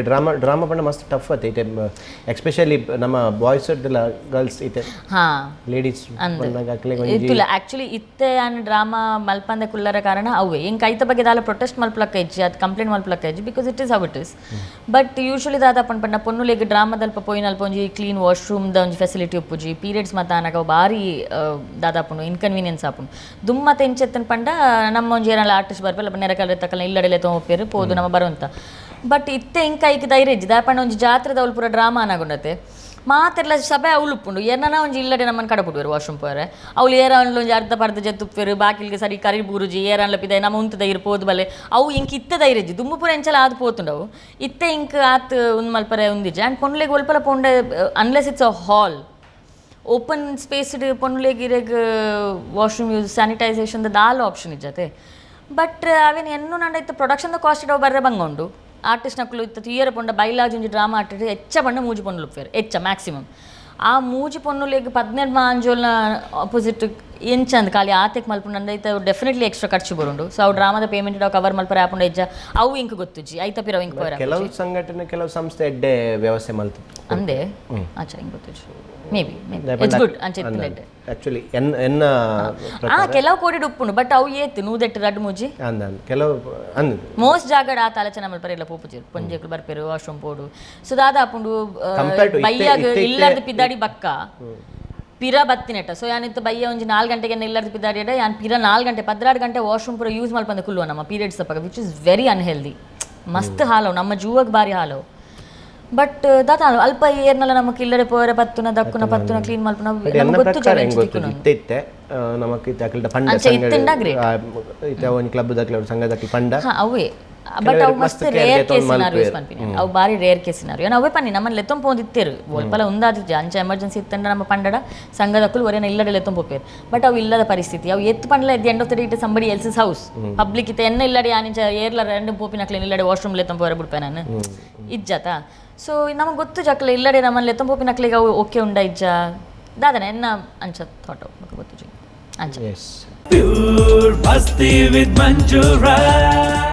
Drama ಪಂಡ ಮಸ್ತ್ tough ಆತ ಇತ್ತೆ ಎಸ್ಪೆಷಲಿ ನಮ್ಮ ಬಾಯ್ಸ್ ಗರ್ಲ್ಸ್ ಇತ್ತೆ ಲೇಡೀಸ್ ಇತ್ತುಲ ಆಕ್ಚುಲಿ ಇತ್ತೆ ಆನ್ ಡ್ರಾಮಾ ಮಲ್ಪಂದೆ ಕುಲ್ಲರ ಕಾರಣ ಅವೇ ಇಂಕ ಐತ ಬಗ್ಗೆ ದಾಲ ಪ್ರೊಟೆಸ್ಟ್ ಮಲ್ಪಲಕ್ಕ ಇಜ್ಜಿ ಅದು ಕಂಪ್ಲೇಂಟ್ ಮಲ್ಪಲಕ್ಕ ಇಜ್ಜಿ because it is how it is but usually ದಾದ ಪಂಡ ಪೊನ್ನುಲೆಗ್ ಡ್ರಾಮಾದಲ್ಪ ಪೋಯಿನಲ್ಪ ಒಂಜಿ ಕ್ಲೀನ್ ವಾಶ್ರೂಮ್ ದ ಒಂಜಿ ಫೆಸಿಲಿಟಿ ಉಪ್ಪುಜಿ ಪೀರಿಯಡ್ಸ್ ಮತ ಅನಗ ಬಾರಿ ದಾದಾಪುಂಡು ಇನ್ಕನ್ವೀನಿಯನ್ಸ್ ಆಪುಂಡು ದುಮ್ಮತ ಎಂಚೆತ್ತನ್ ಪಂಡ ನಮ್ಮ ಒಂಜಿ ಏನಾಲ ಆರ್ಟಿಸ್ಟ್ ಬರ್ಪೆಲ್ಲ ನೆರಕಲ್ಲ ತಕಲ್ಲ ಇಲ್ಲಡೆಲೆ ತೊಗೊಪ್ಪೇರು ಪೋದು ನಮ್ಮ ಬರುವಂತ ಬಟ್ ಇತ್ತೆ ಇಂಕ ಐಕ್ ಧೈರ್ಯ ಇಜ್ಜಿ ದಾಪಂಡ ಒಂಜಿ ಜಾತ್ರೆದ ಅವಳು ಪೂರ ಡ್ರಾಮಾ ಅನಾಗುಂಡತೆ ಮಾತೆಲ್ಲ ಸಭೆ ಅವಳು ಉಪ್ಪುಂಡು ಏನನ ಒಂಜಿ ಇಲ್ಲಡೆ ನಮ್ಮನ್ನು ಕಡಪುಡುವರು ವಾಶ್ರೂಮ್ ಪೋರೆ ಅವಳು ಏರಾನ್ಲ ಒಂಜಿ ಅರ್ಧ ಪರ್ಧ ಜತ್ತುಪ್ಪೇರು ಬಾಕಿಲ್ಗೆ ಸರಿ ಕರಿ ಬೂರುಜಿ ಏರಾನ್ಲ ಪಿದೆ ನಮ್ಮ ಉಂತದ ಇರ್ಬೋದು ಬಲೆ ಅವು ಇಂಕ ಇತ್ತೆ ಧೈರ್ಯ ಇಜ್ಜಿ ದುಮ್ಮು ಪೂರ ಎಂಚಲ ಆದ್ ಪೋತುಂಡವು ಇತ್ತೆ ಇಂಕ ಆತ್ ಒಂದು ಮಲ್ಪರೆ ಒಂದಿಜ್ಜಿ ಆ್ಯಂಡ್ ಪೊನ್ಲೆಗ್ ಒಲ್ಪಲ ಪೋಂಡೆ unless it's a hall open spaced ಪೊನ್ಲೆಗಿರೆಗ್ ವಾಶ್ರೂಮ್ ಯೂಸ್ ಸ್ಯಾನಿಟೈಸೇಷನ್ ದಾಲ ಆಪ್ಷನ್ ಇಜ್ಜತೆ ಬಟ್ ಅವೇನು ಎನ್ನು ನಂಡೈತೆ ಪ್ರೊಡಕ್ಷನ್ದ ಕಾಸ್ಟ್ ಇಡೋ ಬರ್ರೆ ಬಂಗೊಂಡು ಆರ್ಟಿಸ್ಟ್ ನಕ್ಕಲು ಇತ್ತು ಇಯರ ಪೊಂಡ ಬೈಲಾಜ್ ಒಂಜಿ ಡ್ರಾಮಾ ಆರ್ಟಿಸ್ಟ್ ಹೆಚ್ಚ ಪಂಡ ಮೂಜಿ ಪೊನ್ನುಲು ಉಪ್ಪೇರು ಹೆಚ್ಚ ಮ್ಯಾಕ್ಸಿಮಮ್ ಆ ಮೂಜಿ ಪೊನ್ನುಲೆಗ್ 17 ಮಾಂಜೋಲ್ನ ಆಪೋಸಿಟ್ ಎಂಚಂದ್ ಖಾಲಿ ಆತೆಕ್ ಮಲ್ಪುಂಡು ಅಂದೈತೆ ಡೆಫಿನೆಟ್ಲಿ ಎಕ್ಸ್ಟ್ರಾ ಖರ್ಚು ಬರುಂಡು ಸೊ ಅವು ಡ್ರಾಮಾದ ಪೇಮೆಂಟ್ ಇಡೋ ಕವರ್ ಮಲ್ಪರೆ ಆಪುಂಡು ಹೆಜ್ಜ ಅವು ಇಂಕ ಗೊತ್ತುಜಿ ಐತ ಪಿರವು ಇಂಕ ಪೋರ ಕೆಲವು ಸಂಘಟನೆ ಕೆಲವು ಸಂಸ್ಥೆ ಎಡ್ಡೆ ವ್ಯವಸ್ಥೆ ಮಲ್ತು ಅಂದೆ ಆಚೆ ಹಿಂಗೆ ಗೊತ್ತುಜಿ ಮೇಬಿ ಇಟ್ಸ್ ಗುಡ್ ಅಂಚೆ ಇಟ್ಪಿನಡ್ಡೆ ಆಕ್ಚುಲಿ ಎನ್ನ ಕೆಲವು ಕೋಡಿ ಉಪ್ಪುಂಡು ಬಟ್ ಅವು ಏತು ನೂದೆಟ್ಟು ರಡ್ಡು ಮೂಜಿ ಕೆಲವು ಮೋಸ್ಟ್ ಜಾಗಡ ಆ ತಾಲಚನ ಮಲ್ಪರೆ ಎಲ್ಲ ಪೋಪುಜಿರು ಪೊಂಜೆಕ್ಲು ಬರ್ಪೇರು ವಾಶ್ರೂಮ್ ಪೋಡು ಸೊ ದಾದಾಪುಂಡು ಬೈಯಾಗ ಇಲ್ಲದ ಪಿದ್ದಾಡಿ ಬಕ್ಕ ಪಿರ ಬತ್ತಿನೆಟ ಸೊ ಯಾನಿತ್ತು ಬಯ್ಯ ಒಂಜಿ 4 ಗಂಟೆಗೆ ಇಲ್ಲದ ಪಿದ್ದಾಡಿ ಯಾನ್ ಪಿರ 4 ಗಂಟೆ 16 ಗಂಟೆ ವಾಶ್ರೂಮ್ ಪೂರ ಯೂಸ್ ಮಲ್ಪಂದೆ ಕುಲ್ಲುವ ನಮ್ಮ ಪೀರಿಯಡ್ಸ್ ತಪ್ಪಾಗ ವಿಚ್ ಇಸ್ ವೆರಿ ಅನ್ಹೆಲ್ದಿ ಮಸ್ತ್ ಹಾಲವು ನಮ್ಮ ಜೂವಗ್ ಬಾರಿ ಹಾಲವು ಬಟ್ ದಾತ ಅಲ್ಪ ಏರ್ನಲ್ಲ ನಮಗೆ ಇಲ್ಲಡೆ ಪೋರೆ ಪತ್ತುನ ದಕ್ಕುನ ಪತ್ತುನ ಕ್ಲೀನ್ ಮಲ್ಪುನ ನಮಗೆ ಗೊತ್ತು ಇತ್ತೆ ನಮಗೆ ಇತ್ತೆ ಪಂಡ ಇತ್ತೆ ಒಂದು ಕ್ಲಬ್ ದಕ್ಲ ಸಂಘದಕ್ಕೆ ಪಂಡ ಅವೇ ಬಟ್ ಅವು ಮಸ್ತ್ ರೇರ್ ಕೇಸ್ ಸಿನಾರಿಯೋಸ್ ಪನ್ಪಿನಿ ಅವು ಬಾರಿ ರೇರ್ ಕೇಸ್ ಸಿನಾರಿಯೋ ಅವೇ ಪನ್ನಿ ನಮ್ಮಲ್ಲಿ ಲೆತ್ತೊಂ ಪೋಂದಿತ್ತೇರು ಒಲ್ಪಲ ಒಂದಾದಿತ್ತು ಅಂಚೆ ಎಮರ್ಜೆನ್ಸಿ ಇತ್ತಂಡ ನಮ್ಮ ಪಂಡಡ ಸಂಘದಕ್ಕೂ ಒರೇನ ಇಲ್ಲಡೆ ಲೆತ್ತೊಂ ಪೋಪೇರು ಬಟ್ ಅವು ಇಲ್ಲದ ಪರಿಸ್ಥಿತಿ ಅವು ಎತ್ತು ಪಂಡ್ಲ ಎದ್ದು end of the day it somebody else's house public ಇತ್ತೆ ಎನ್ನ ಇಲ್ಲಡೆ ಆನಿಂಚ ಏರ್ಲ ಎರಡು ಪೋಪಿನಕ್ಲೆ ಇಲ್ಲಡೆ ವಾಶ್ರೂಮ್ ಲೆತ್ತೊಂ ಪೋರೆ ಬಿಡ್ಪೆ ನಾನು ಇಜ್ಜಾತ ಸೊ ನಮಗೆ ಗೊತ್ತು ಜಕ್ಲೆ ಇಲ್ಲಡೆ ನಮ್ಮಲ್ಲಿ ಎತ್ತೊಂ ಪೋಪಿನಕ್ಲೆಗೆ ಅವು ಓಕೆ ಉಂಡ ಇಜ್ಜ ದಾದನ ಎನ್ನ ಅಂಚ ಥಾಟ್ ಗೊತ್ತು ಜಿ ಅಂಚ Pure Masthi with Manju Rai.